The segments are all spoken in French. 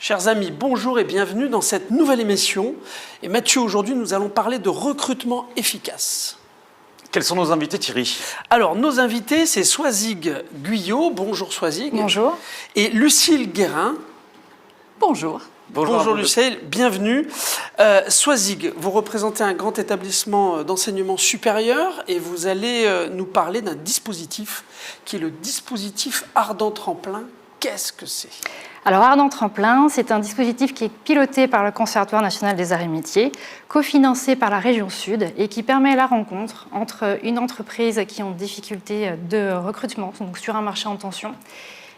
Chers amis, bonjour et bienvenue dans cette nouvelle émission. Et Mathieu, aujourd'hui, nous allons parler de recrutement efficace. Quels sont nos invités, Thierry? Alors, nos invités, c'est Swazig Guyot. Bonjour Swazig. Bonjour. Et Lucille Guérin. Bonjour. Bonjour Lucille, bienvenue. Swazig, vous représentez un grand établissement d'enseignement supérieur et vous allez nous parler d'un dispositif qui est le dispositif Ardent Tremplin. Qu'est-ce que c'est ? Alors Ardent Tremplin, c'est un dispositif qui est piloté par le Conservatoire national des arts et métiers, cofinancé par la région Sud et qui permet la rencontre entre une entreprise qui est en difficulté de recrutement, donc sur un marché en tension,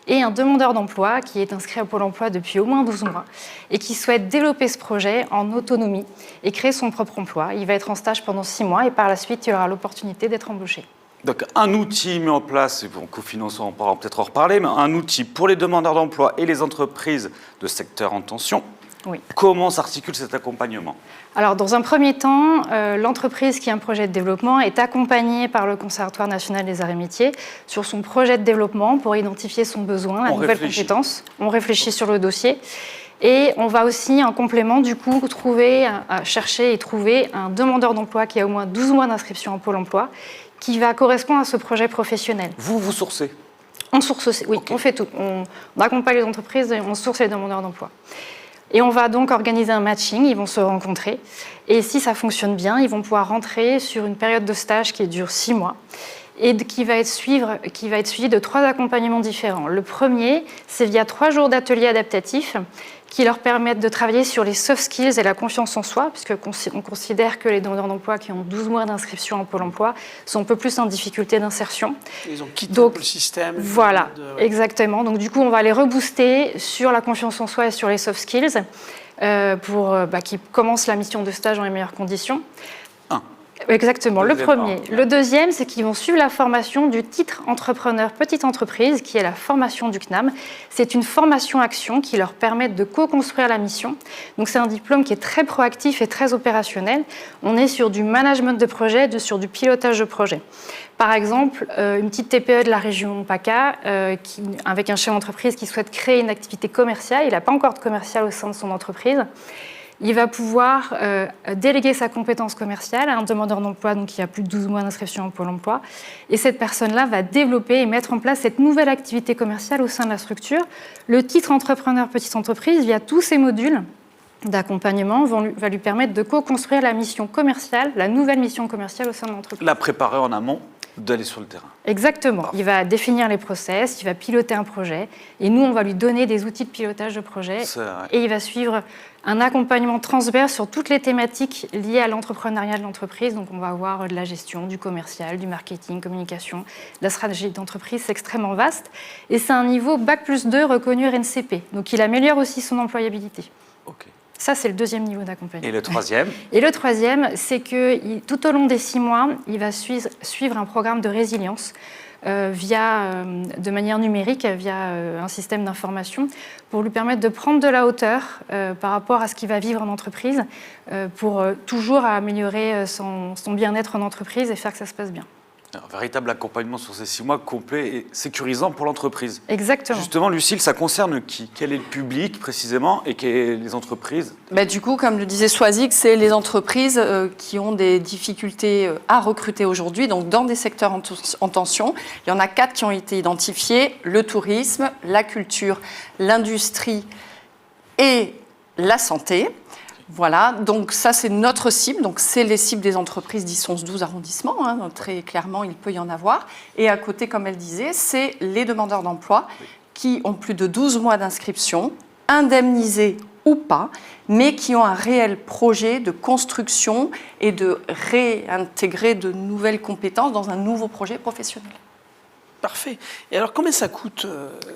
et un demandeur d'emploi qui est inscrit à Pôle emploi depuis au moins 12 mois et qui souhaite développer ce projet en autonomie et créer son propre emploi. Il va être en stage pendant 6 mois et par la suite, il aura l'opportunité d'être embauché. Donc un outil mis en place, et bon, cofinançant, on pourra peut-être en reparler, mais un outil pour les demandeurs d'emploi et les entreprises de secteur en tension. Oui. Comment s'articule cet accompagnement ? Alors, dans un premier temps, l'entreprise qui a un projet de développement est accompagnée par le Conservatoire national des arts et métiers sur son projet de développement pour identifier son besoin, la nouvelle compétence. On réfléchit sur le dossier. Et on va aussi, en complément, du coup, chercher et trouver un demandeur d'emploi qui a au moins 12 mois d'inscription en Pôle emploi, qui va correspondre à ce projet professionnel. Vous sourcez ? On source, oui, okay. On fait tout. On accompagne les entreprises et on source les demandeurs d'emploi. Et on va donc organiser un matching, ils vont se rencontrer. Et si ça fonctionne bien, ils vont pouvoir rentrer sur une période de stage qui dure 6 mois et qui va être suivi de 3 accompagnements différents. Le premier, c'est via 3 jours d'ateliers adaptatifs qui leur permettent de travailler sur les soft skills et la confiance en soi, puisqu'on considère que les demandeurs d'emploi qui ont 12 mois d'inscription en Pôle emploi sont un peu plus en difficulté d'insertion. Ils ont quitté un peu le système. Voilà, exactement. Donc du coup, on va les rebooster sur la confiance en soi et sur les soft skills pour qu'ils commencent la mission de stage dans les meilleures conditions. Exactement, le premier. Le deuxième, c'est qu'ils vont suivre la formation du titre entrepreneur petite entreprise, qui est la formation du CNAM. C'est une formation-action qui leur permet de co-construire la mission. Donc c'est un diplôme qui est très proactif et très opérationnel. On est sur du management de projet, sur du pilotage de projet. Par exemple, une petite TPE de la région PACA, avec un chef d'entreprise qui souhaite créer une activité commerciale, il n'a pas encore de commercial au sein de son entreprise. Il va pouvoir déléguer sa compétence commerciale à un demandeur d'emploi qui a plus de 12 mois d'inscription en Pôle emploi. Et cette personne-là va développer et mettre en place cette nouvelle activité commerciale au sein de la structure. Le titre entrepreneur petite entreprise, via tous ces modules d'accompagnement, va lui permettre de co-construire la mission commerciale, la nouvelle mission commerciale au sein de l'entreprise. La préparer en amont d'aller sur le terrain. Exactement. Il va définir les process, il va piloter un projet et nous, on va lui donner des outils de pilotage de projet et il va suivre un accompagnement transverse sur toutes les thématiques liées à l'entrepreneuriat de l'entreprise. Donc, on va avoir de la gestion, du commercial, du marketing, communication, de la stratégie d'entreprise. C'est extrêmement vaste et c'est un niveau Bac+2 reconnu RNCP. Donc, il améliore aussi son employabilité. OK. Ça, c'est le deuxième niveau d'accompagnement. Et le troisième ? Et le troisième, c'est que tout au long des 6 mois, il va suivre un programme de résilience de manière numérique, via un système d'information, pour lui permettre de prendre de la hauteur par rapport à ce qu'il va vivre en entreprise, pour toujours améliorer son bien-être en entreprise et faire que ça se passe bien. Un véritable accompagnement sur ces 6 mois complet et sécurisant pour l'entreprise. Exactement. Justement, Lucille, ça concerne qui ? Quel est le public précisément et quelles sont les entreprises ? Du coup, comme le disait Swazig, c'est les entreprises qui ont des difficultés à recruter aujourd'hui, donc dans des secteurs en tension. Il y en a 4 qui ont été identifiés, le tourisme, la culture, l'industrie et la santé. Voilà, donc ça c'est notre cible, donc c'est les cibles des entreprises d'11-12 arrondissements, très clairement il peut y en avoir. Et à côté, comme elle disait, c'est les demandeurs d'emploi qui ont plus de 12 mois d'inscription, indemnisés ou pas, mais qui ont un réel projet de construction et de réintégrer de nouvelles compétences dans un nouveau projet professionnel. Parfait. Et alors combien ça coûte,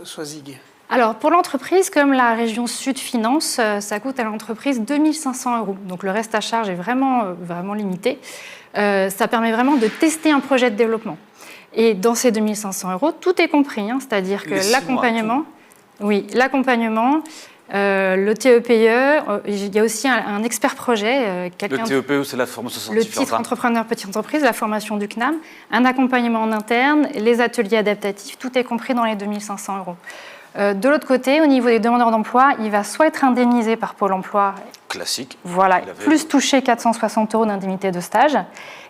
Swazig ? Alors, pour l'entreprise, comme la région Sud finance, ça coûte à l'entreprise 2 500 €. Donc, le reste à charge est vraiment limité. Ça permet vraiment de tester un projet de développement. Et dans ces 2 500 €, tout est compris. C'est-à-dire que l'accompagnement, le TEPE, il y a aussi un expert projet. Le TEPE, c'est la formation certifiante. Le titre entrepreneur petite entreprise, la formation du CNAM, un accompagnement en interne, les ateliers adaptatifs, tout est compris dans les 2 500 €. De l'autre côté, au niveau des demandeurs d'emploi, il va soit être indemnisé par Pôle emploi, Classique. voilà, plus toucher 460 € d'indemnité de stage.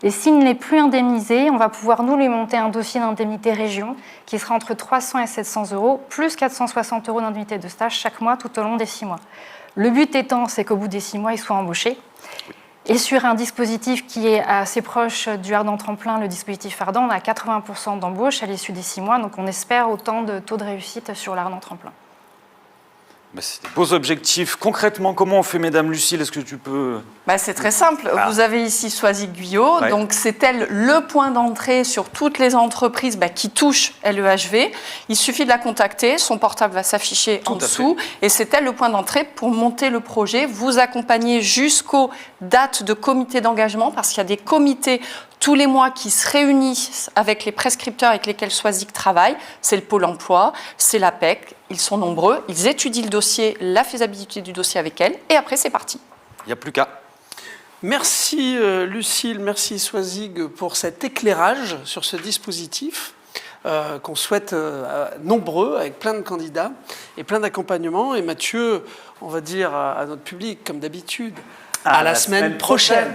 Et s'il ne l'est plus indemnisé, on va pouvoir nous lui monter un dossier d'indemnité région qui sera entre 300 et 700 €, plus 460 € d'indemnité de stage chaque mois tout au long des 6 mois. Le but étant, c'est qu'au bout des 6 mois, il soit embauché. Et sur un dispositif qui est assez proche du Ardent Tremplin, le dispositif Ardent, on a 80% d'embauche à l'issue des 6 mois, donc on espère autant de taux de réussite sur l'Ardent Tremplin. C'est des beaux objectifs. Concrètement, comment on fait, Mesdames? Lucille, est-ce que tu peux... C'est très simple. Vous avez ici Soisy-Guyot. Ouais. Donc, c'est elle le point d'entrée sur toutes les entreprises qui touchent LEHV. Il suffit de la contacter. Son portable va s'afficher en dessous. Et c'est elle le point d'entrée pour monter le projet, vous accompagner jusqu'aux dates de comité d'engagement, parce qu'il y a des comités tous les mois qui se réunissent avec les prescripteurs avec lesquels Soisic travaille. C'est le Pôle emploi, c'est l'APEC. Ils sont nombreux. Ils étudient le dossier, la faisabilité du dossier avec elle. Et après, c'est parti. Il n'y a plus qu'à. Merci Lucille, merci Soisig pour cet éclairage sur ce dispositif qu'on souhaite nombreux, avec plein de candidats et plein d'accompagnements. Et Mathieu, on va dire à notre public, comme d'habitude, à la semaine prochaine.